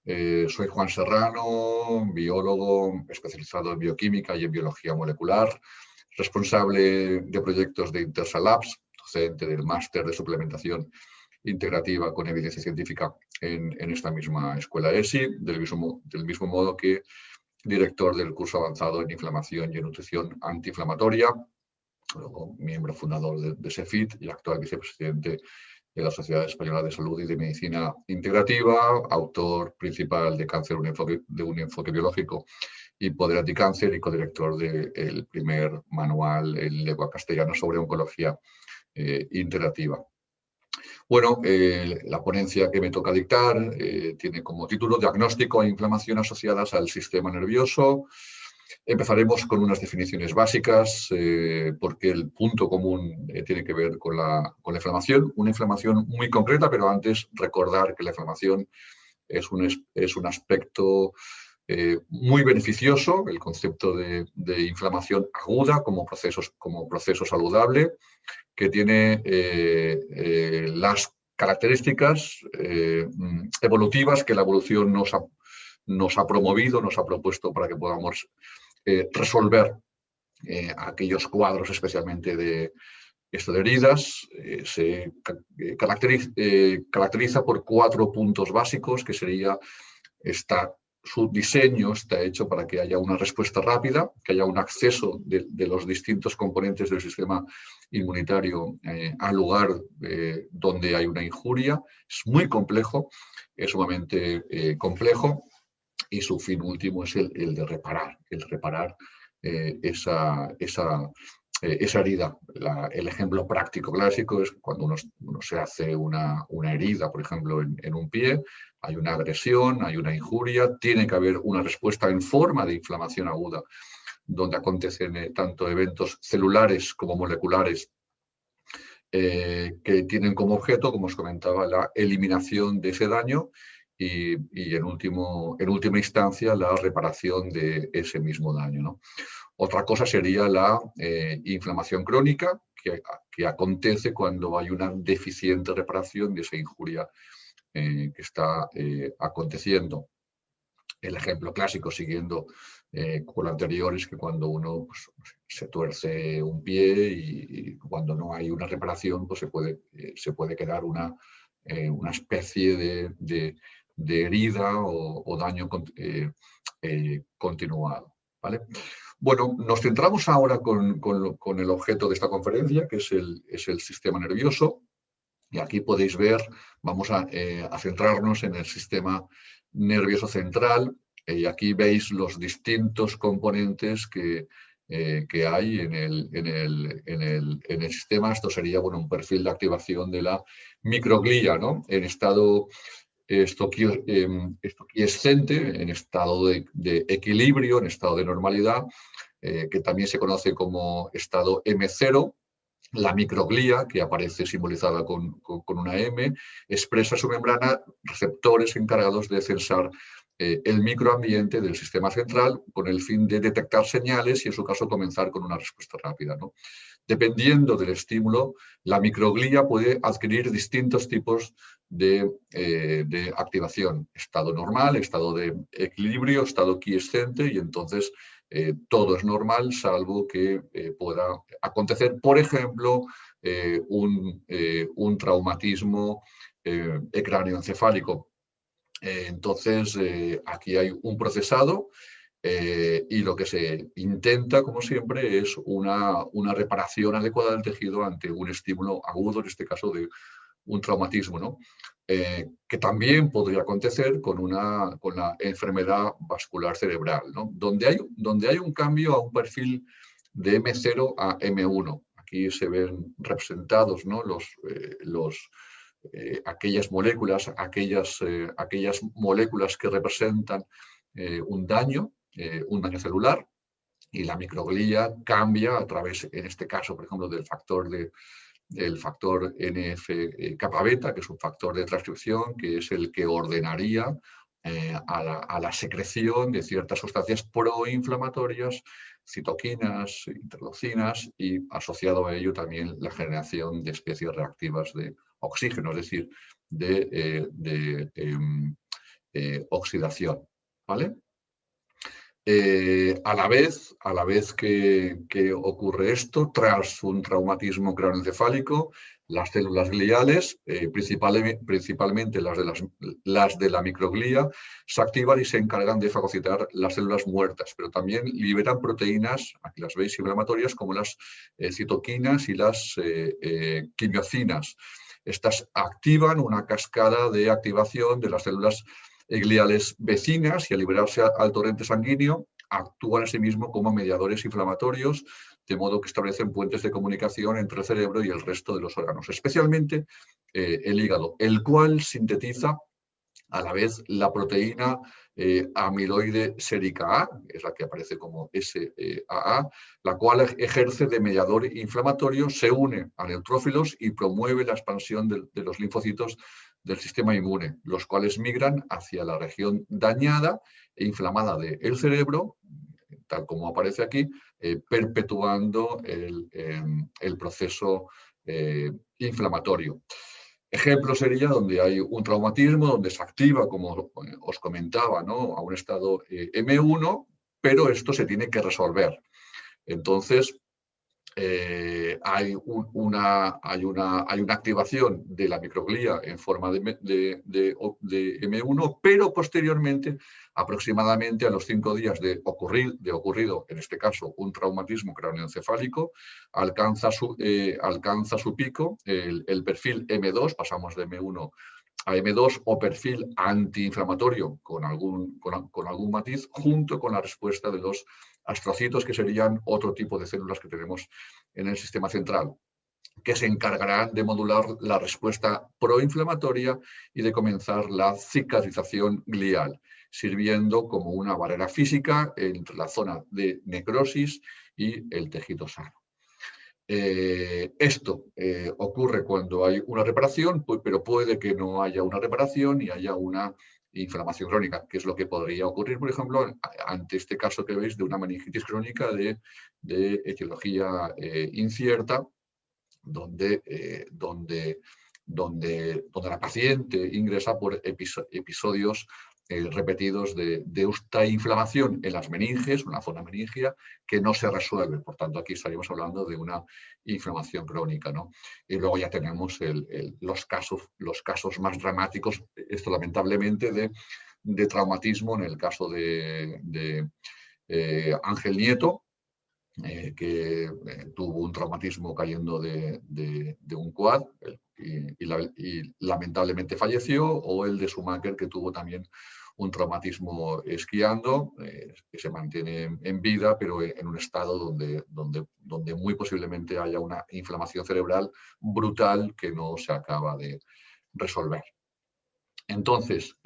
Soy Juan Serrano, biólogo especializado en bioquímica y en biología molecular, responsable de proyectos de Intersa Labs, docente del máster de suplementación integrativa con evidencia científica en esta misma escuela ESI, del mismo modo que director del curso avanzado en inflamación y en nutrición antiinflamatoria, luego miembro fundador de SEFIT y actual vicepresidente de la Sociedad Española de Salud y de Medicina Integrativa, autor principal de Cáncer, de un enfoque biológico y Poder Anticáncer, y codirector del primer manual en lengua castellana sobre oncología integrativa. Bueno, la ponencia que me toca dictar tiene como título Diagnóstico e inflamación asociadas al sistema nervioso. Empezaremos con unas definiciones básicas, porque el punto común tiene que ver con la inflamación. Una inflamación muy concreta, pero antes recordar que la inflamación es un aspecto muy beneficioso, el concepto de inflamación aguda como proceso saludable, que tiene las características evolutivas que la evolución nos ha promovido, nos ha propuesto para que podamos resolver aquellos cuadros especialmente de heridas. Se caracteriza por 4 puntos básicos, que sería su diseño está hecho para que haya una respuesta rápida, que haya un acceso de los distintos componentes del sistema inmunitario al lugar donde hay una injuria. Es muy complejo, es sumamente complejo, y su fin último es el de reparar esa herida. El ejemplo práctico clásico es cuando uno se hace una herida, por ejemplo, en un pie. Hay una agresión, hay una injuria, tiene que haber una respuesta en forma de inflamación aguda, donde acontecen tanto eventos celulares como moleculares que tienen como objeto, como os comentaba, la eliminación de ese daño y en última instancia la reparación de ese mismo daño, ¿no? Otra cosa sería la inflamación crónica, que acontece cuando hay una deficiente reparación de esa injuria que está aconteciendo. El ejemplo clásico, siguiendo con lo anterior, es que cuando uno se tuerce un pie y cuando no hay una reparación, pues se puede quedar una especie de herida o daño continuado, ¿vale? Bueno, nos centramos ahora con el objeto de esta conferencia, que es el sistema nervioso. Y aquí podéis ver, vamos a centrarnos en el sistema nervioso central. Y aquí veis los distintos componentes que hay en el sistema. Esto sería, bueno, un perfil de activación de la microglía, ¿no? En estado estoquiescente, en estado de equilibrio, en estado de normalidad, que también se conoce como estado M0. La microglía, que aparece simbolizada con una M, expresa su membrana receptores encargados de censar el microambiente del sistema central con el fin de detectar señales y, en su caso, comenzar con una respuesta rápida, ¿no? Dependiendo del estímulo, la microglía puede adquirir distintos tipos de activación: estado normal, estado de equilibrio, estado quiescente, y entonces todo es normal, salvo que pueda acontecer, por ejemplo, un traumatismo craneoencefálico. Entonces, aquí hay un procesado y lo que se intenta, como siempre, es una reparación adecuada del tejido ante un estímulo agudo, en este caso de un traumatismo, ¿no? Que también podría acontecer con la enfermedad vascular cerebral, ¿no? Donde hay un cambio a un perfil de M0 a M1. Aquí se ven representados, ¿no? Aquellas moléculas que representan un daño celular, y la microglía cambia a través, en este caso, por ejemplo, del factor NF-kappa beta, que es un factor de transcripción, que es el que ordenaría a la secreción de ciertas sustancias proinflamatorias, citoquinas, interleucinas, y asociado a ello también la generación de especies reactivas de oxígeno, es decir, de oxidación, ¿vale? A la vez que ocurre esto, tras un traumatismo craneoencefálico, las células gliales, principalmente las de la microglía, se activan y se encargan de fagocitar las células muertas, pero también liberan proteínas, aquí las veis, inflamatorias, como las citoquinas y las quimiocinas. Estas activan una cascada de activación de las células gliales vecinas y al liberarse al torrente sanguíneo actúan asimismo como mediadores inflamatorios, de modo que establecen puentes de comunicación entre el cerebro y el resto de los órganos, especialmente el hígado, el cual sintetiza a la vez la proteína amiloide sérica A, es la que aparece como SAA, la cual ejerce de mediador inflamatorio, se une a neutrófilos y promueve la expansión de los linfocitos del sistema inmune, los cuales migran hacia la región dañada e inflamada del cerebro, tal como aparece aquí, perpetuando el proceso inflamatorio. Ejemplo sería donde hay un traumatismo, donde se activa, como os comentaba, ¿no?, a un estado M1, pero esto se tiene que resolver. Entonces, hay una activación de la microglía en forma de M1, pero posteriormente, aproximadamente a los 5 días de ocurrido, en este caso, un traumatismo craneoencefálico, alcanza su pico, el perfil M2, pasamos de M1 a M2 o perfil antiinflamatorio con algún matiz, junto con la respuesta de los astrocitos, que serían otro tipo de células que tenemos en el sistema central, que se encargarán de modular la respuesta proinflamatoria y de comenzar la cicatrización glial, sirviendo como una barrera física entre la zona de necrosis y el tejido sano. Esto ocurre cuando hay una reparación, pero puede que no haya una reparación y haya una inflamación crónica, que es lo que podría ocurrir, por ejemplo, ante este caso que veis de una meningitis crónica de etiología incierta, donde la paciente ingresa por episodios repetidos de esta inflamación en las meninges, una zona meningia, que no se resuelve. Por tanto, aquí estaríamos hablando de una inflamación crónica, ¿no? Y luego ya tenemos los casos más dramáticos, esto lamentablemente, de traumatismo, en el caso de Ángel Nieto, que tuvo un traumatismo cayendo de un quad y lamentablemente falleció, o el de Schumacher, que tuvo también un traumatismo esquiando, que se mantiene en vida, pero en un estado donde muy posiblemente haya una inflamación cerebral brutal que no se acaba de resolver. Entonces,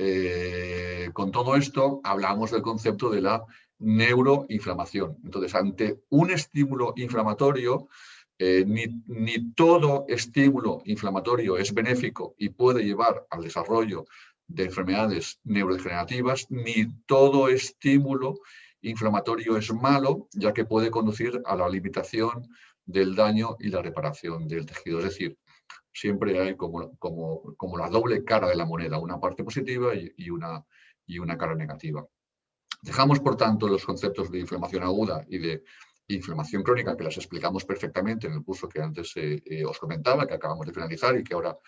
con todo esto, hablamos del concepto de la neuroinflamación. Entonces, ante un estímulo inflamatorio, ni todo estímulo inflamatorio es benéfico y puede llevar al desarrollo de enfermedades neurodegenerativas, ni todo estímulo inflamatorio es malo, ya que puede conducir a la limitación del daño y la reparación del tejido. Es decir, siempre hay como la doble cara de la moneda, una parte positiva y una cara negativa. Dejamos, por tanto, los conceptos de inflamación aguda y de inflamación crónica, que las explicamos perfectamente en el curso que antes os comentaba, que acabamos de finalizar y que ahora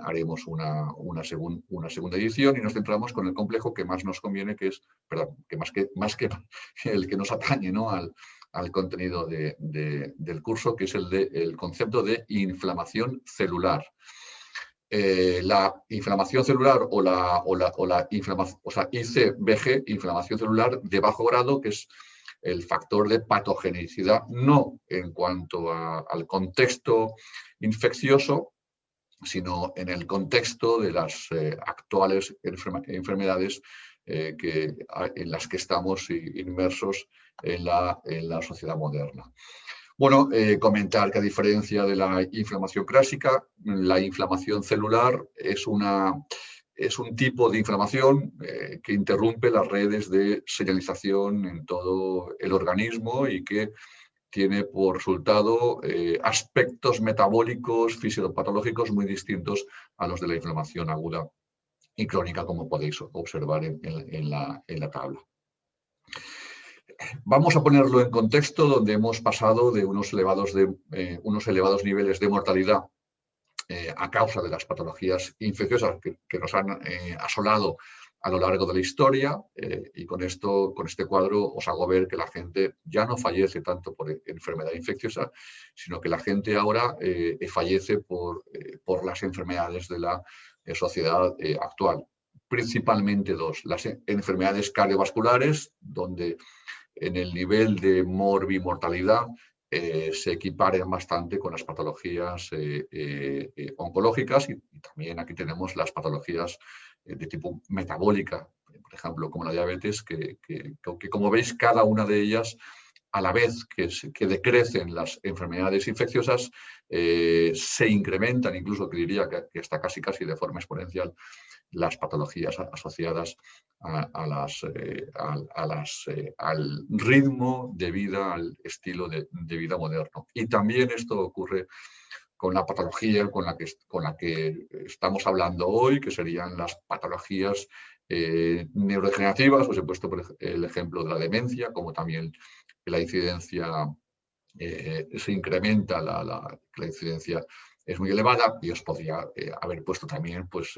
haremos una segunda edición, y nos centramos con el complejo que más nos conviene, que es, perdón, que más que el que nos atañe, ¿no?, al contenido del curso, que es el concepto de inflamación celular. La inflamación celular ICVG, inflamación celular de bajo grado, que es el factor de patogenicidad, no en cuanto al contexto infeccioso, sino en el contexto de las actuales enfermedades en las que estamos inmersos en la sociedad moderna. Bueno, comentar que, a diferencia de la inflamación clásica, la inflamación celular es un tipo de inflamación que interrumpe las redes de señalización en todo el organismo y que tiene por resultado aspectos metabólicos, fisiopatológicos muy distintos a los de la inflamación aguda y crónica, como podéis observar en la tabla. Vamos a ponerlo en contexto donde hemos pasado de unos elevados niveles de mortalidad a causa de las patologías infecciosas que nos han asolado a lo largo de la historia, y con este cuadro os hago ver que la gente ya no fallece tanto por enfermedad infecciosa, sino que la gente ahora fallece por las enfermedades de la sociedad actual. Principalmente dos: las enfermedades cardiovasculares, donde en el nivel de morbimortalidad se equiparen bastante con las patologías oncológicas, y también aquí tenemos las patologías de tipo metabólica, por ejemplo, como la diabetes, que como veis, cada una de ellas, a la vez que decrecen las enfermedades infecciosas, se incrementan, incluso que diría que está casi de forma exponencial, las patologías asociadas al ritmo de vida, al estilo de vida moderno. Y también esto ocurre con la patología con la que estamos hablando hoy, que serían las patologías neurodegenerativas. Os he puesto el ejemplo de la demencia, como también la incidencia se incrementa, la incidencia es muy elevada, y os podría haber puesto también pues,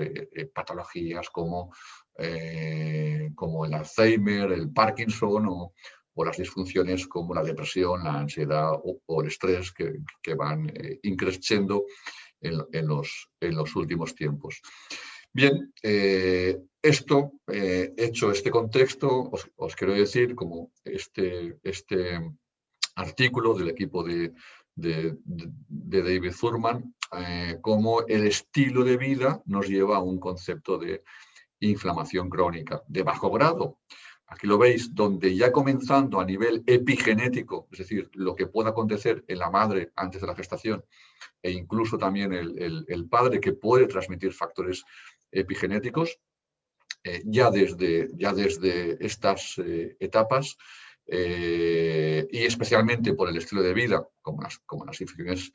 patologías como el Alzheimer, el Parkinson, o las disfunciones como la depresión, la ansiedad o el estrés, que van increciendo en los últimos tiempos. Bien, hecho este contexto, os quiero decir, como este artículo del equipo de David Furman, cómo el estilo de vida nos lleva a un concepto de inflamación crónica de bajo grado. Aquí lo veis, donde ya comenzando a nivel epigenético, es decir, lo que pueda acontecer en la madre antes de la gestación, e incluso también el padre, que puede transmitir factores epigenéticos, ya desde estas etapas, y especialmente por el estilo de vida, como las infecciones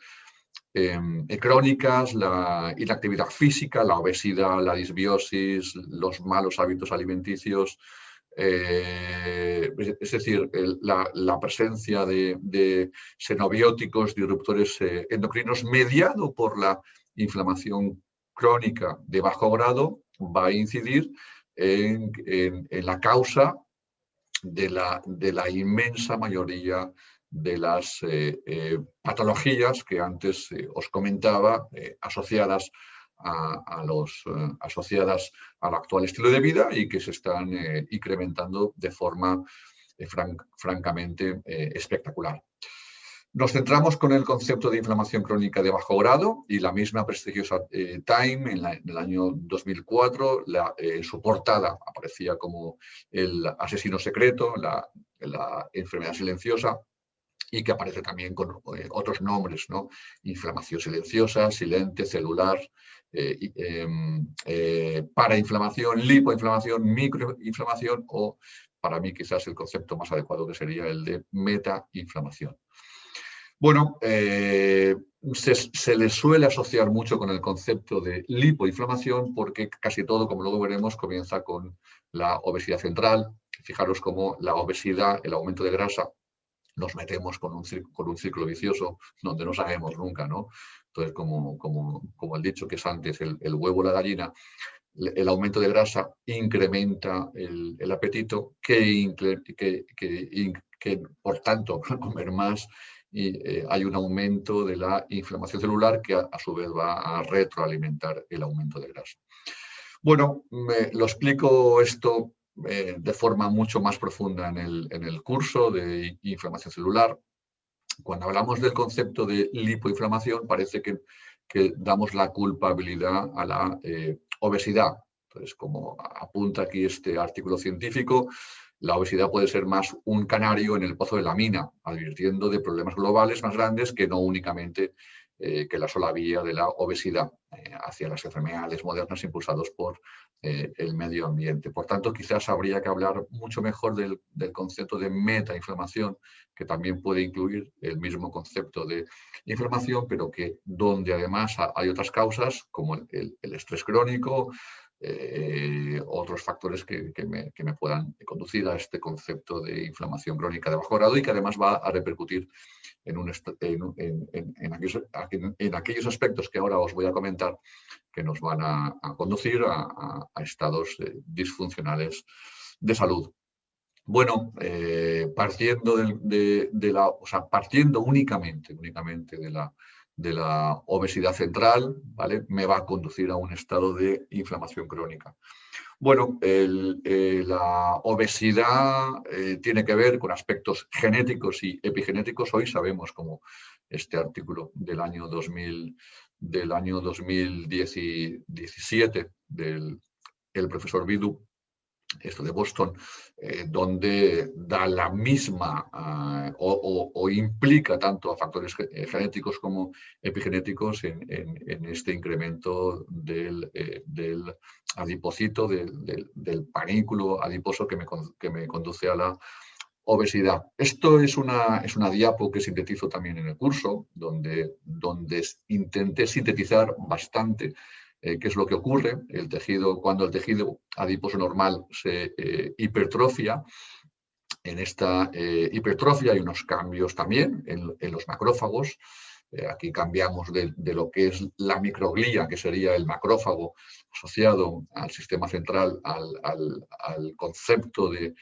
crónicas, la inactividad física, la obesidad, la disbiosis, los malos hábitos alimenticios, es decir, la presencia de xenobióticos, disruptores endocrinos, mediado por la inflamación crónica de bajo grado, va a incidir en la causa de la inmensa mayoría de las patologías que antes os comentaba, asociadas asociadas al actual estilo de vida, y que se están incrementando de forma francamente espectacular. Nos centramos con el concepto de inflamación crónica de bajo grado, y la misma prestigiosa Time en el año 2004, en su portada aparecía como el asesino secreto, la enfermedad silenciosa, y que aparece también con otros nombres, ¿no? Inflamación silenciosa, silente, celular, parainflamación, lipoinflamación, microinflamación, o para mí quizás el concepto más adecuado, que sería el de metainflamación. Bueno, se le suele asociar mucho con el concepto de lipoinflamación, porque casi todo, como luego veremos, comienza con la obesidad central. Fijaros cómo la obesidad, el aumento de grasa, nos metemos con un ciclo vicioso donde no sabemos nunca, ¿no? Entonces, como el dicho que es antes, el huevo o la gallina, el aumento de grasa incrementa el apetito, que por tanto, comer más, y hay un aumento de la inflamación celular, que a su vez va a retroalimentar el aumento de grasa. Bueno, lo explico esto de forma mucho más profunda en el curso de inflamación celular. Cuando hablamos del concepto de lipoinflamación, parece que damos la culpabilidad a la obesidad. Entonces, como apunta aquí este artículo científico, la obesidad puede ser más un canario en el pozo de la mina, advirtiendo de problemas globales más grandes que no únicamente que la sola vía de la obesidad hacia las enfermedades modernas impulsados por el medio ambiente. Por tanto, quizás habría que hablar mucho mejor del concepto de metainflamación, que también puede incluir el mismo concepto de inflamación, pero que donde además hay otras causas, como el estrés crónico, otros factores que me puedan conducir a este concepto de inflamación crónica de bajo grado y que además va a repercutir en aquellos aspectos que ahora os voy a comentar que nos van a conducir a estados disfuncionales de salud. Bueno, partiendo partiendo únicamente de la obesidad central, ¿vale? Me va a conducir a un estado de inflamación crónica. Bueno, la obesidad tiene que ver con aspectos genéticos y epigenéticos. Hoy sabemos, como este artículo del año 2017 del profesor Bidu, esto de Boston, donde da la misma o implica tanto a factores genéticos como epigenéticos en este incremento del adipocito, del panículo adiposo que me conduce a la obesidad. Esto es una diapo que sintetizo también en el curso, donde intenté sintetizar bastante qué es lo que ocurre cuando el tejido adiposo normal se hipertrofia. En esta hipertrofia hay unos cambios también en los macrófagos. Aquí cambiamos de lo que es la microglía, que sería el macrófago asociado al sistema central, al concepto el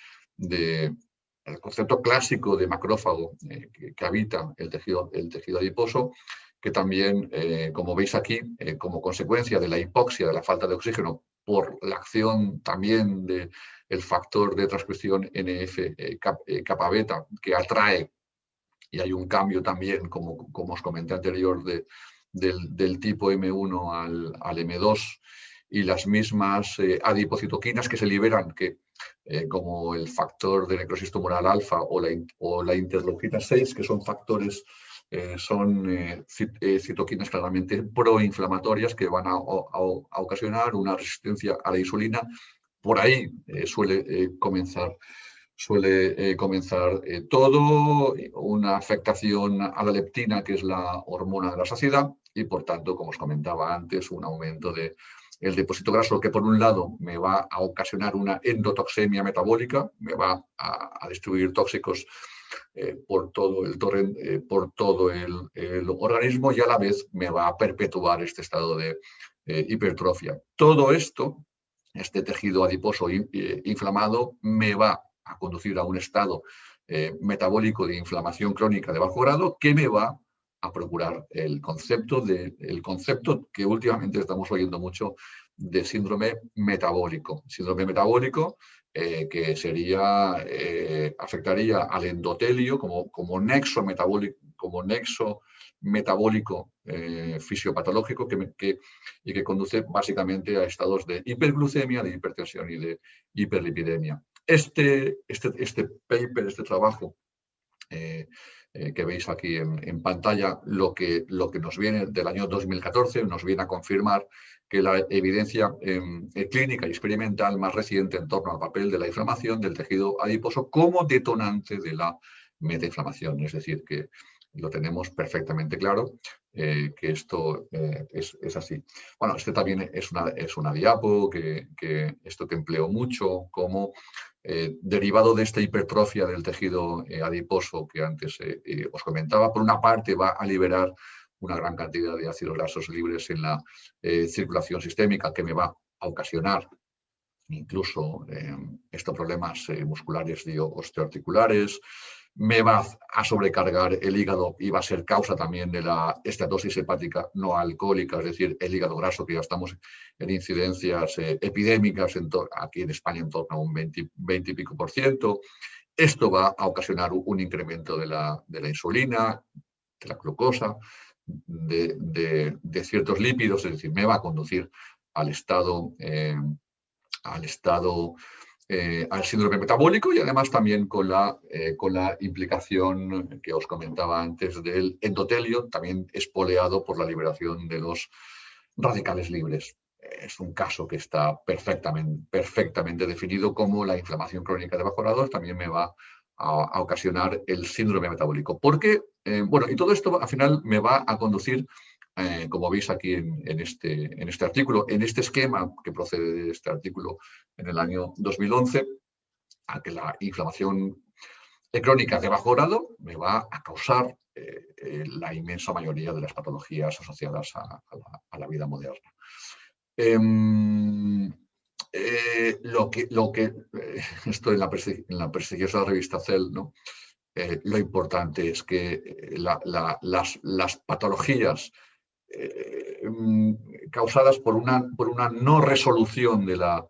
concepto clásico de macrófago que habita el tejido adiposo, que también, como veis aquí, como consecuencia de la hipoxia, de la falta de oxígeno, por la acción también del factor de transcripción NF-kappa beta, que atrae, y hay un cambio también, como os comenté anterior, del tipo M1 al M2, y las mismas adipocitoquinas que se liberan, que como el factor de necrosis tumoral alfa o la interleucina 6, que son factores, son citoquinas claramente proinflamatorias que van a ocasionar una resistencia a la insulina. Por ahí suele comenzar todo, una afectación a la leptina, que es la hormona de la saciedad, y por tanto, como os comentaba antes, un aumento del depósito graso, que por un lado me va a ocasionar una endotoxemia metabólica, me va a distribuir tóxicos por todo el organismo, y a la vez me va a perpetuar este estado de hipertrofia. Todo esto, este tejido adiposo inflamado, me va a conducir a un estado metabólico de inflamación crónica de bajo grado, que me va a procurar el concepto que últimamente estamos oyendo mucho, de síndrome metabólico. Síndrome metabólico que afectaría al endotelio como nexo metabólico fisiopatológico y que conduce básicamente a estados de hiperglucemia, de hipertensión y de hiperlipidemia. Este paper, este trabajo que veis aquí en pantalla, lo que nos viene del año 2014, nos viene a confirmar que la evidencia clínica y experimental más reciente en torno al papel de la inflamación del tejido adiposo como detonante de la metainflamación. Es decir, que lo tenemos perfectamente claro, que esto es así. Bueno, este también es una diapo que empleo mucho como derivado de esta hipertrofia del tejido adiposo que antes os comentaba. Por una parte, va a liberar una gran cantidad de ácidos grasos libres en la circulación sistémica, que me va a ocasionar incluso estos problemas musculares y osteoarticulares. Me va a sobrecargar el hígado y va a ser causa también de la estatosis hepática no alcohólica, es decir, el hígado graso, que ya estamos en incidencias epidémicas aquí en España en torno a un 20 y pico %. Esto va a ocasionar un incremento de la insulina, de la glucosa, de ciertos lípidos, es decir, me va a conducir al al síndrome metabólico, y además también con la implicación que os comentaba antes del endotelio, también espoleado por la liberación de los radicales libres. Es un caso que está perfectamente definido como la inflamación crónica de bajo grado. También me va a ocasionar el síndrome metabólico. ¿Por qué? Bueno, y todo esto al final me va a conducir como veis aquí en este artículo, en este esquema que procede de este artículo en el año 2011, a que la inflamación crónica de bajo grado me va a causar la inmensa mayoría de las patologías asociadas a la vida moderna. Esto en la prestigiosa revista Cell, ¿no? Lo importante es que las patologías causadas por una no resolución de la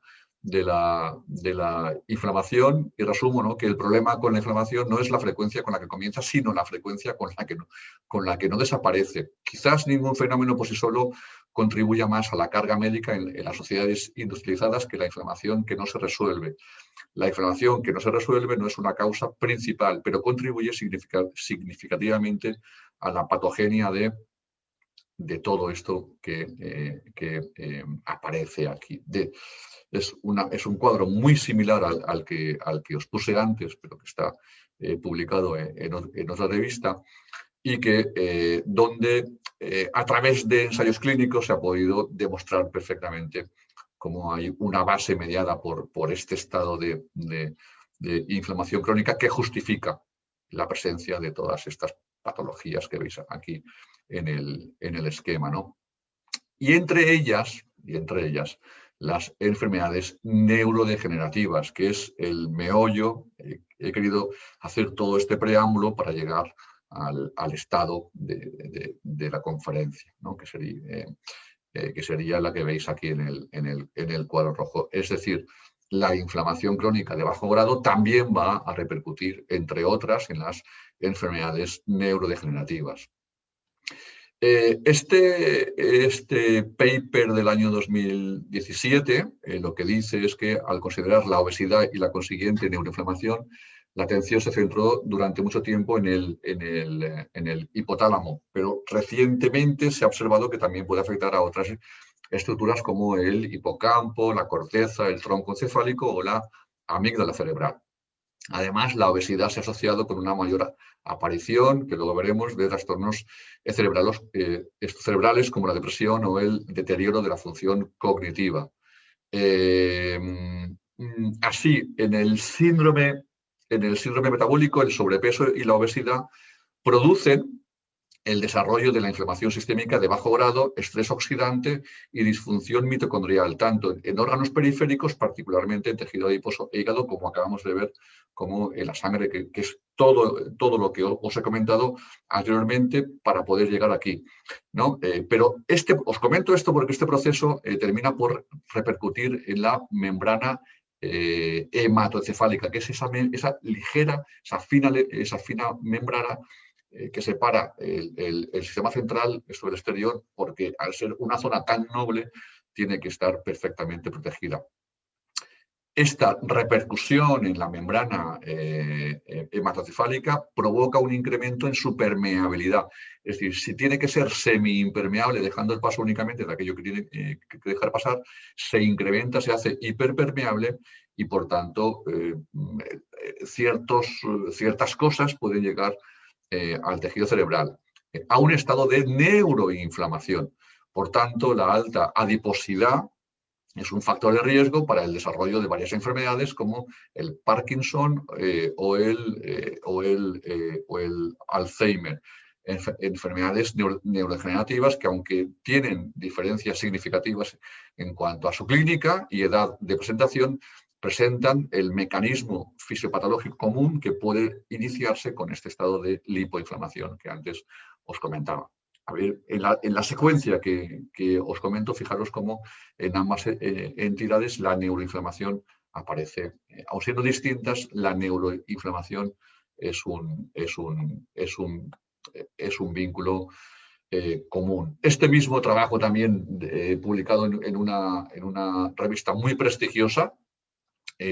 inflamación, y resumo, ¿no?, que el problema con la inflamación no es la frecuencia con la que comienza, sino la frecuencia con la que no desaparece. Quizás ningún fenómeno por sí solo contribuya más a la carga médica en las sociedades industrializadas que la inflamación que no se resuelve. La inflamación que no se resuelve no es una causa principal, pero contribuye significativamente a la patogenia de todo esto que aparece aquí. Es un cuadro muy similar al que os puse antes, pero que está publicado en otra revista, y que donde a través de ensayos clínicos se ha podido demostrar perfectamente cómo hay una base mediada por este estado de inflamación crónica que justifica la presencia de todas estas patologías que veis aquí en el esquema, ¿no? Y entre ellas, las enfermedades neurodegenerativas, que es el meollo. He querido hacer todo este preámbulo para llegar al estado de la conferencia, ¿no?, que sería la que veis aquí en el cuadro rojo. Es decir, la inflamación crónica de bajo grado también va a repercutir, entre otras, en las enfermedades neurodegenerativas. Este paper del año 2017 lo que dice es que al considerar la obesidad y la consiguiente neuroinflamación, la atención se centró durante mucho tiempo en el hipotálamo, pero recientemente se ha observado que también puede afectar a otras estructuras como el hipocampo, la corteza, el tronco encefálico o la amígdala cerebral. Además, la obesidad se ha asociado con una mayor aparición, que luego veremos, de trastornos cerebrales como la depresión o el deterioro de la función cognitiva. Así, en el síndrome metabólico, el sobrepeso y la obesidad producen el desarrollo de la inflamación sistémica de bajo grado, estrés oxidante y disfunción mitocondrial, tanto en órganos periféricos, particularmente en tejido adiposo e hígado, como acabamos de ver, como en la sangre, que es todo lo que os he comentado anteriormente para poder llegar aquí, ¿no? Pero os comento esto porque este proceso termina por repercutir en la membrana hematoencefálica, que es esa ligera, esa fina membrana que separa el sistema central sobre el exterior, porque al ser una zona tan noble tiene que estar perfectamente protegida. Esta repercusión en la membrana hematoencefálica provoca un incremento en su permeabilidad. Es decir, si tiene que ser semi-impermeable, dejando el paso únicamente de aquello que tiene que dejar pasar, se incrementa, se hace hiperpermeable y, por tanto, ciertas cosas pueden llegar al tejido cerebral, a un estado de neuroinflamación. Por tanto, la alta adiposidad es un factor de riesgo para el desarrollo de varias enfermedades como el Parkinson o el Alzheimer. Enfermedades neurodegenerativas que, aunque tienen diferencias significativas en cuanto a su clínica y edad de presentación, presentan el mecanismo fisiopatológico común que puede iniciarse con este estado de lipoinflamación que antes os comentaba. A ver, en la secuencia que os comento, fijaros cómo en ambas entidades la neuroinflamación aparece. Aun siendo distintas, la neuroinflamación es un vínculo común. Este mismo trabajo también publicado en una revista muy prestigiosa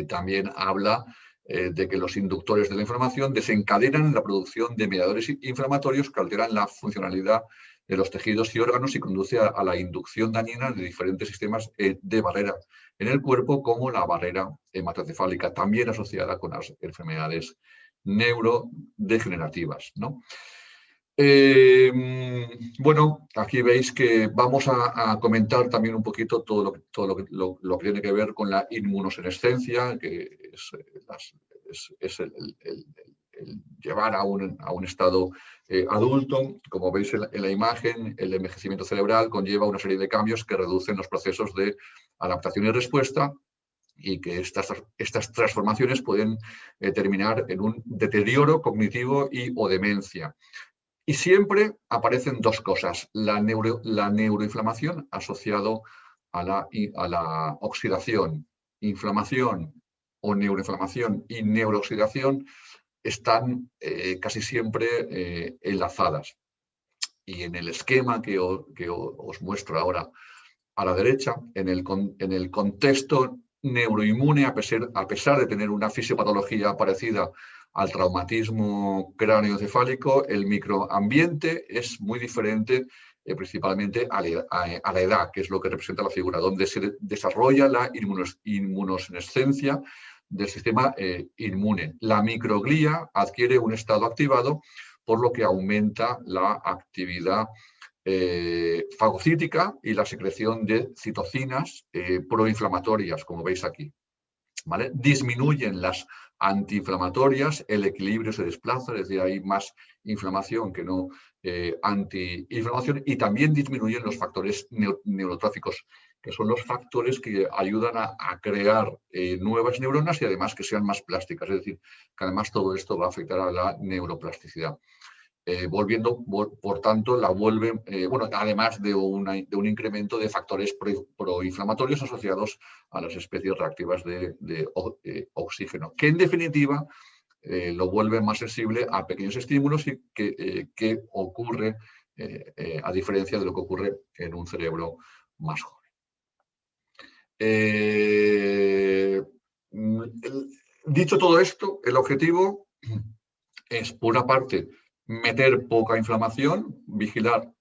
también habla de que los inductores de la inflamación desencadenan la producción de mediadores inflamatorios que alteran la funcionalidad de los tejidos y órganos y conduce a la inducción dañina de diferentes sistemas de barrera en el cuerpo, como la barrera hematoencefálica, también asociada con las enfermedades neurodegenerativas, ¿no? Bueno, aquí veis que vamos a comentar también un poquito todo lo que tiene que ver con la inmunosenescencia, que es el llevar a un estado adulto. Como veis en la imagen, el envejecimiento cerebral conlleva una serie de cambios que reducen los procesos de adaptación y respuesta, y que estas transformaciones pueden terminar en un deterioro cognitivo o demencia. Y siempre aparecen dos cosas: la neuroinflamación asociado a la oxidación. Inflamación o neuroinflamación y neurooxidación están casi siempre enlazadas. Y en el esquema que os muestro ahora a la derecha, en el contexto neuroinmune, a pesar de tener una fisiopatología parecida al traumatismo cráneoencefálico, el microambiente es muy diferente, principalmente a la edad, que es lo que representa la figura, donde se desarrolla la inmunosenescencia del sistema inmune. La microglía adquiere un estado activado, por lo que aumenta la actividad fagocítica y la secreción de citocinas proinflamatorias, como veis aquí. ¿Vale? Disminuyen las antiinflamatorias, el equilibrio se desplaza, es decir, hay más inflamación que no antiinflamación, y también disminuyen los factores neurotróficos, que son los factores que ayudan a crear nuevas neuronas y además que sean más plásticas, es decir, que además todo esto va a afectar a la neuroplasticidad. Por tanto, la vuelven, bueno, además de un incremento de factores proinflamatorios asociados a las especies reactivas de oxígeno, que en definitiva lo vuelven más sensible a pequeños estímulos, y que ocurre a diferencia de lo que ocurre en un cerebro más joven. Dicho todo esto, el objetivo es, por una parte, meter poca inflamación, vigilar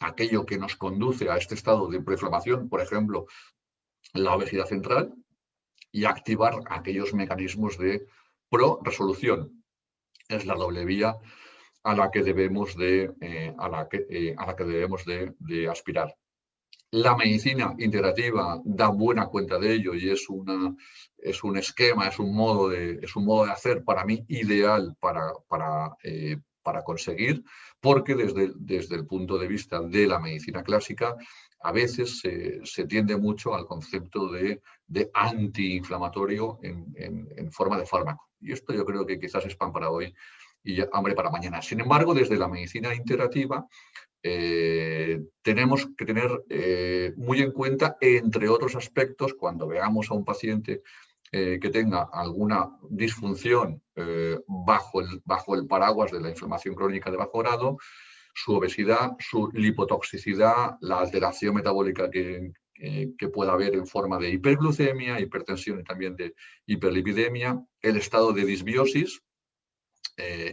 aquello que nos conduce a este estado de preinflamación, por ejemplo, la obesidad central, y activar aquellos mecanismos de pro-resolución. Es la doble vía a la que debemos de aspirar. La medicina integrativa da buena cuenta de ello, y es un esquema, es un modo de hacer, para mí, ideal para conseguir, porque desde el punto de vista de la medicina clásica a veces se tiende mucho al concepto de antiinflamatorio en forma de fármaco. Y esto yo creo que quizás es pan para hoy y hambre para mañana. Sin embargo, desde la medicina integrativa tenemos que tener muy en cuenta, entre otros aspectos, cuando veamos a un paciente que tenga alguna disfunción bajo el paraguas de la inflamación crónica de bajo grado, su obesidad, su lipotoxicidad, la alteración metabólica que pueda haber en forma de hiperglucemia, hipertensión y también de hiperlipidemia, el estado de disbiosis,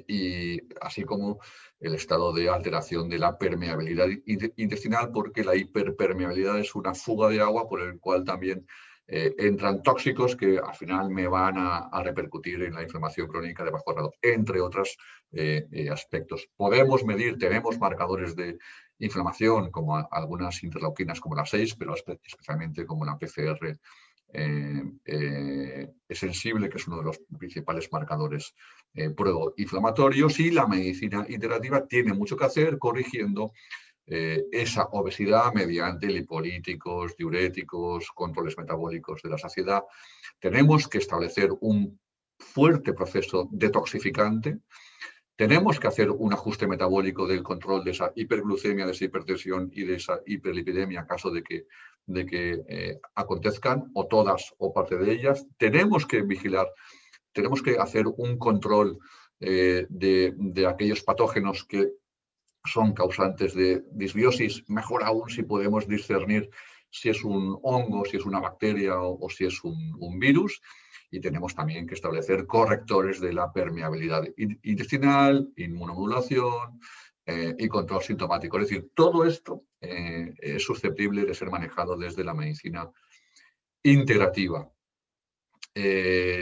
y así como el estado de alteración de la permeabilidad intestinal, porque la hiperpermeabilidad es una fuga de agua por el cual también entran tóxicos que al final me van a repercutir en la inflamación crónica de bajo grado, entre otros aspectos. Podemos medir, tenemos marcadores de inflamación como algunas interleuquinas como la 6, pero especialmente como la PCR es sensible, que es uno de los principales marcadores proinflamatorios, y la medicina integrativa tiene mucho que hacer corrigiendo esa obesidad mediante lipolíticos, diuréticos, controles metabólicos de la saciedad. Tenemos que establecer un fuerte proceso detoxificante. Tenemos que hacer un ajuste metabólico del control de esa hiperglucemia, de esa hipertensión y de esa hiperlipidemia, en caso de que acontezcan, o todas o parte de ellas. Tenemos que vigilar, tenemos que hacer un control de aquellos patógenos que son causantes de disbiosis, mejor aún si podemos discernir si es un hongo, si es una bacteria o si es un virus. Y tenemos también que establecer correctores de la permeabilidad intestinal, inmunomodulación y control sintomático. Es decir, todo esto es susceptible de ser manejado desde la medicina integrativa.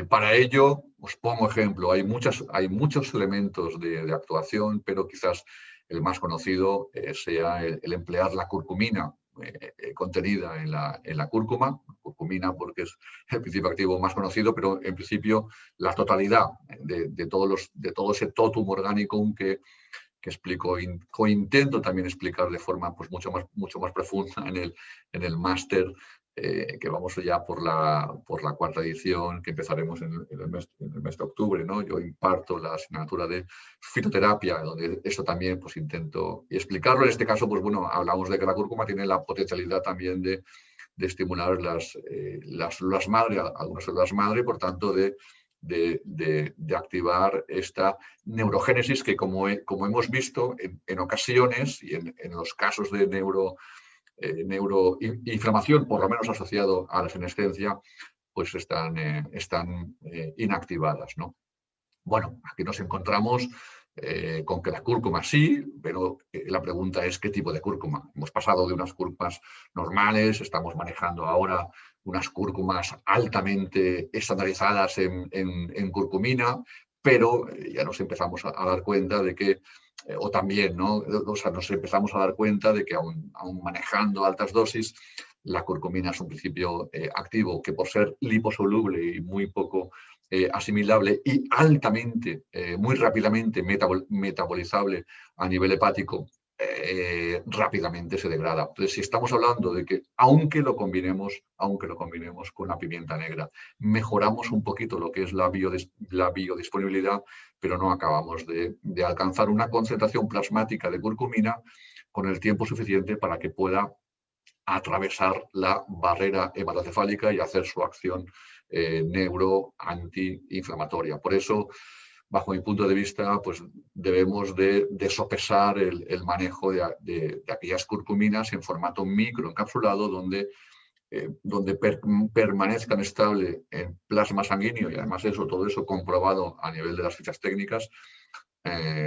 Para ello, os pongo ejemplo, hay muchos elementos de actuación, pero quizás el más conocido sea el emplear la curcumina contenida en la cúrcuma, curcumina porque es el principio activo más conocido, pero en principio la totalidad de todo ese totum organicum que explico o intento también explicar de forma pues, mucho más profunda en el máster, que vamos ya por la cuarta edición, que empezaremos en el mes de octubre, ¿no? Yo imparto la asignatura de fitoterapia, donde eso también pues, intento explicarlo. En este caso, pues bueno, hablamos de que la cúrcuma tiene la potencialidad también de estimular las madre, algunas células madre, por tanto, de activar esta neurogénesis que, como hemos visto en ocasiones y en los casos de neuroinflamación, por lo menos asociado a la senescencia, pues están inactivadas, ¿no? Bueno, aquí nos encontramos con que la cúrcuma sí, pero la pregunta es qué tipo de cúrcuma. Hemos pasado de unas cúrcumas normales, estamos manejando ahora unas cúrcumas altamente estandarizadas en curcumina, pero ya nos empezamos a dar cuenta de que, o también, ¿no? O sea, nos empezamos a dar cuenta de que aún manejando altas dosis, la curcumina es un principio activo que, por ser liposoluble y muy poco asimilable y altamente, muy rápidamente metabolizable a nivel hepático, rápidamente se degrada. Entonces, si estamos hablando de que aunque lo combinemos con la pimienta negra, mejoramos un poquito lo que es la biodisponibilidad, pero no acabamos de alcanzar una concentración plasmática de curcumina con el tiempo suficiente para que pueda atravesar la barrera hematocefálica y hacer su acción neuro-antiinflamatoria. Por eso, bajo mi punto de vista, pues debemos de sopesar el manejo de aquellas curcuminas en formato microencapsulado donde permanezcan estable en plasma sanguíneo y además todo eso comprobado a nivel de las fichas técnicas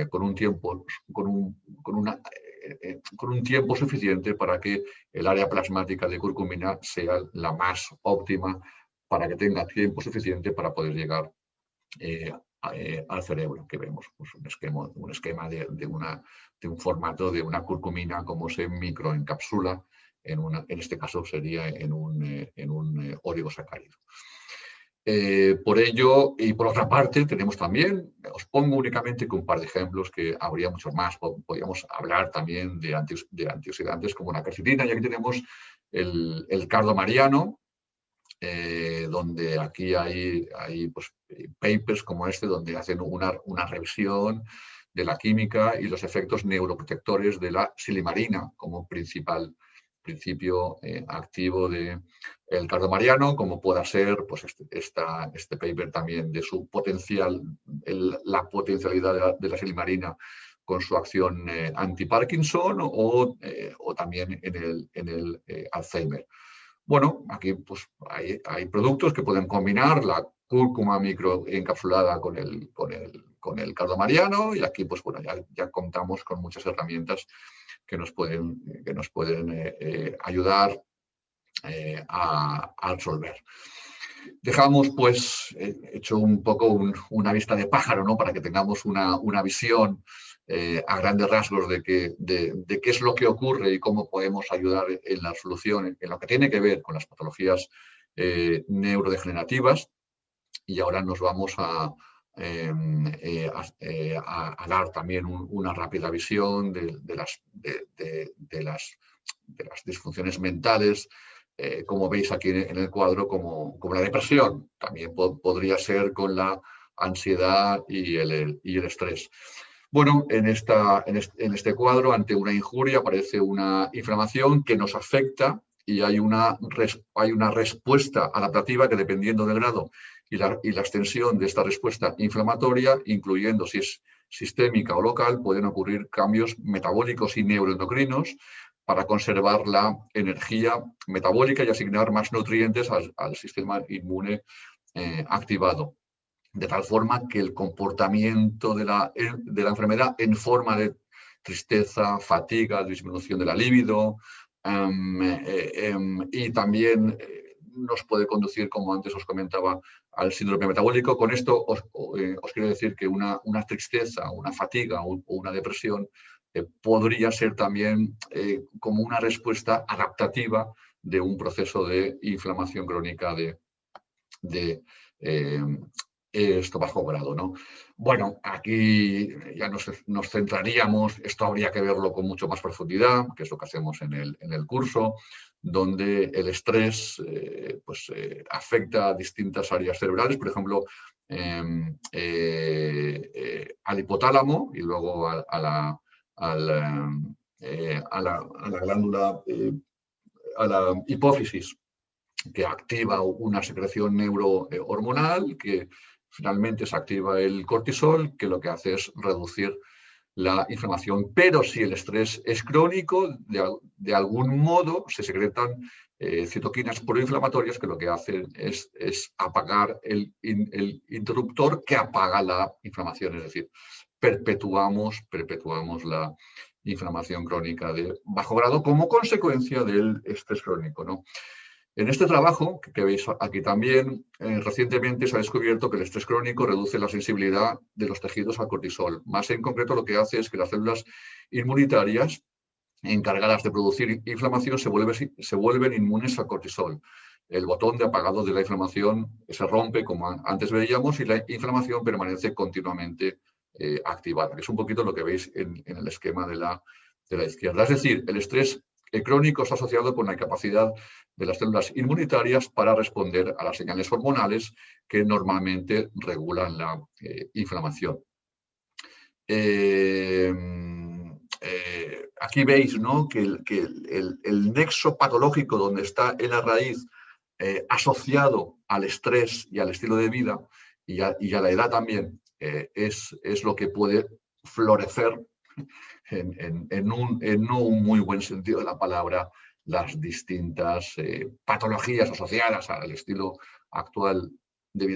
con un tiempo suficiente para que el área plasmática de curcumina sea la más óptima para que tenga tiempo suficiente para poder llegar al cerebro, que vemos pues, un esquema de un formato de una curcumina como se microencapsula, en este caso sería en un oligosacárido. Por ello, y por otra parte, tenemos también, os pongo únicamente que un par de ejemplos, que habría muchos más. Podríamos hablar también de antioxidantes como la quercetina, y aquí tenemos el cardo mariano, donde aquí hay pues, papers como este, donde hacen una revisión de la química y los efectos neuroprotectores de la silimarina como principal principio activo del cardomariano, como pueda ser pues, este paper también de su potencial, la potencialidad de la silimarina con su acción anti-Parkinson o también en el Alzheimer. Bueno, aquí pues, hay productos que pueden combinar la cúrcuma microencapsulada con el cardomariano, y aquí pues, bueno, ya contamos con muchas herramientas que nos pueden ayudar a resolver. Dejamos, pues, hecho un poco una vista de pájaro, ¿no? Para que tengamos una visión a grandes rasgos de qué es lo que ocurre y cómo podemos ayudar en la solución, en lo que tiene que ver con las patologías neurodegenerativas. Y ahora nos vamos a dar también una rápida visión de las disfunciones mentales, como veis aquí en el cuadro, como la depresión. También podría ser con la ansiedad y el estrés. Bueno, en este cuadro, ante una injuria, aparece una inflamación que nos afecta y hay una respuesta adaptativa que, dependiendo del grado y la extensión de esta respuesta inflamatoria, incluyendo si es sistémica o local, pueden ocurrir cambios metabólicos y neuroendocrinos para conservar la energía metabólica y asignar más nutrientes al sistema inmune activado. De tal forma que el comportamiento de la enfermedad en forma de tristeza, fatiga, disminución de la libido, y también nos puede conducir, como antes os comentaba, al síndrome metabólico. Con esto os quiero decir que una tristeza, una fatiga o una depresión podría ser también como una respuesta adaptativa de un proceso de inflamación crónica de esto bajo grado, ¿no? Bueno, aquí ya nos centraríamos, esto habría que verlo con mucho más profundidad, que es lo que hacemos en el curso, donde el estrés afecta a distintas áreas cerebrales, por ejemplo, al hipotálamo y luego a la glándula, a la hipófisis, que activa una secreción neurohormonal, que finalmente se activa el cortisol, que lo que hace es reducir la inflamación. Pero si el estrés es crónico, de algún modo se secretan citoquinas proinflamatorias que lo que hacen es apagar el interruptor que apaga la inflamación, es decir, perpetuamos la inflamación crónica de bajo grado como consecuencia del estrés crónico, ¿no? En este trabajo, que veis aquí también, recientemente se ha descubierto que el estrés crónico reduce la sensibilidad de los tejidos al cortisol. Más en concreto, lo que hace es que las células inmunitarias encargadas de producir inflamación se vuelven inmunes al cortisol. El botón de apagado de la inflamación se rompe, como antes veíamos, y la inflamación permanece continuamente activada, que es un poquito lo que veis en el esquema de la izquierda. Es decir, el estrés crónico está asociado con la incapacidad de las células inmunitarias para responder a las señales hormonales que normalmente regulan la inflamación. Aquí veis, ¿no?, que el nexo patológico donde está en la raíz asociado al estrés y al estilo de vida y a la edad también es lo que puede florecer en no un muy buen sentido de la palabra las distintas patologías asociadas al estilo actual de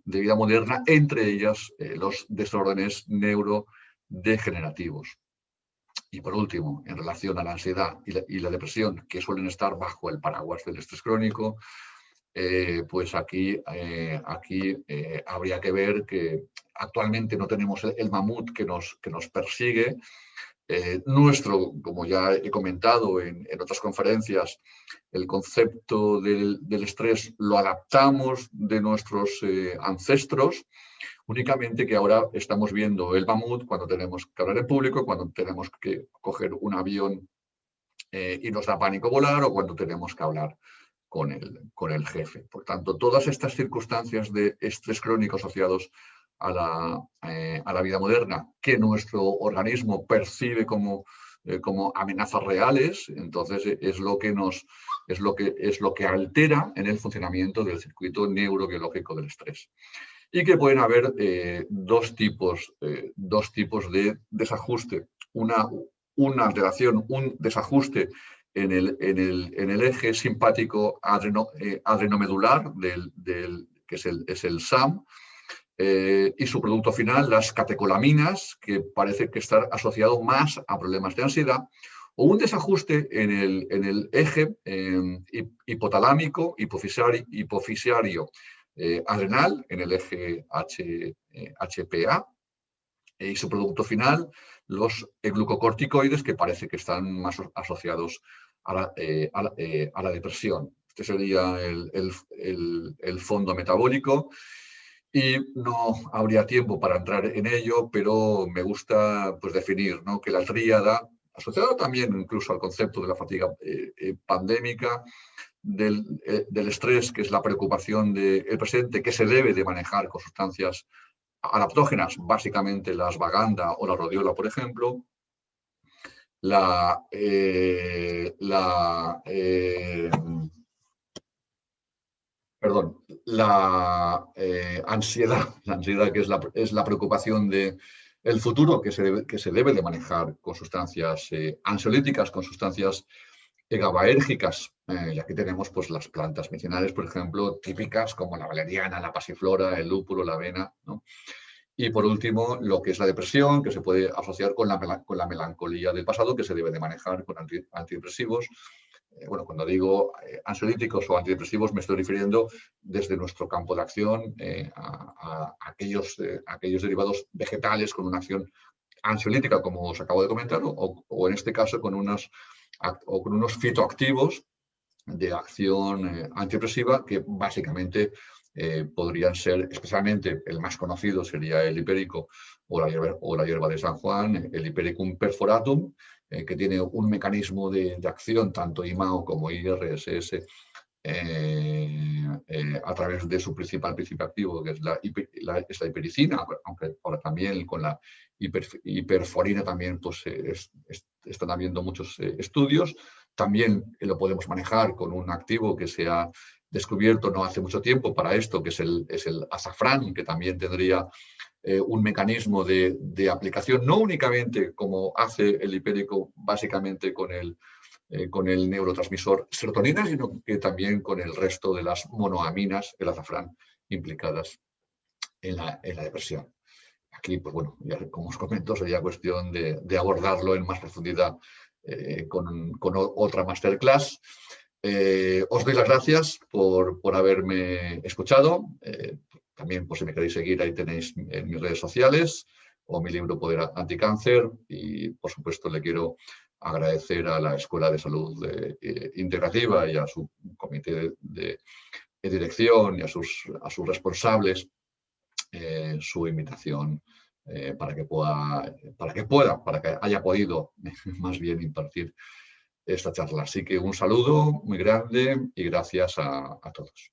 vida moderna, entre ellas los desórdenes neurodegenerativos. Y por último, en relación a la ansiedad y la depresión, que suelen estar bajo el paraguas del estrés crónico, pues aquí habría que ver que actualmente no tenemos el mamut que nos persigue. Como ya he comentado en otras conferencias, el concepto del estrés lo adaptamos de nuestros ancestros, únicamente que ahora estamos viendo el mamut cuando tenemos que hablar en público, cuando tenemos que coger un avión y nos da pánico volar, o cuando tenemos que hablar con el jefe. Por tanto, todas estas circunstancias de estrés crónico asociados a la vida moderna, que nuestro organismo percibe como amenazas reales, entonces es lo que altera en el funcionamiento del circuito neurobiológico del estrés. Y que pueden haber dos tipos de desajuste. Una alteración, un desajuste en el eje simpático adrenomedular, que es el SAM, y su producto final, las catecolaminas, que parece que está asociado más a problemas de ansiedad, o un desajuste en el eje hipotalámico, hipofisiario adrenal, en el eje HPA, y su producto final, los glucocorticoides, que parece que están más asociados a la depresión. Este sería el fondo metabólico. Y no habría tiempo para entrar en ello, pero me gusta definir, ¿no?, que la tríada, asociada también incluso al concepto de la fatiga pandémica, del estrés, que es la preocupación del presente, que se debe de manejar con sustancias adaptógenas, básicamente la ashwagandha o la rodiola, por ejemplo, la ansiedad, que es la preocupación del futuro, que se debe de manejar con sustancias ansiolíticas, con sustancias GABAérgicas. Y aquí tenemos pues las plantas medicinales, por ejemplo, típicas como la valeriana, la pasiflora, el lúpulo, la avena, ¿no? Y por último, lo que es la depresión, que se puede asociar con la melancolía del pasado, que se debe de manejar con antidepresivos. Bueno, cuando digo ansiolíticos o antidepresivos, me estoy refiriendo desde nuestro campo de acción a aquellos derivados vegetales con una acción ansiolítica, como os acabo de comentar, o en este caso con unos fitoactivos de acción antidepresiva que básicamente podrían ser, especialmente el más conocido sería el hipérico o la hierba de San Juan, el Hipericum perforatum, que tiene un mecanismo de acción, tanto IMAO como IRSS, a través de su principal principio activo, que es la hipericina, aunque ahora también con la hiperforina también pues, están habiendo muchos estudios. También lo podemos manejar con un activo que se ha descubierto no hace mucho tiempo para esto, que es el azafrán, que también tendría un mecanismo de aplicación, no únicamente como hace el hipérico, básicamente con el neurotransmisor serotonina, sino que también con el resto de las monoaminas, el azafrán, implicadas en la depresión. Aquí, pues bueno, ya como os comento, sería cuestión de abordarlo en más profundidad con otra masterclass. Os doy las gracias por haberme escuchado. También, por si me queréis seguir, ahí tenéis en mis redes sociales o mi libro Poder Anticáncer. Y, por supuesto, le quiero agradecer a la Escuela de Salud Integrativa y a su comité de dirección y a sus responsables su invitación para que haya podido más bien impartir esta charla. Así que un saludo muy grande y gracias a todos.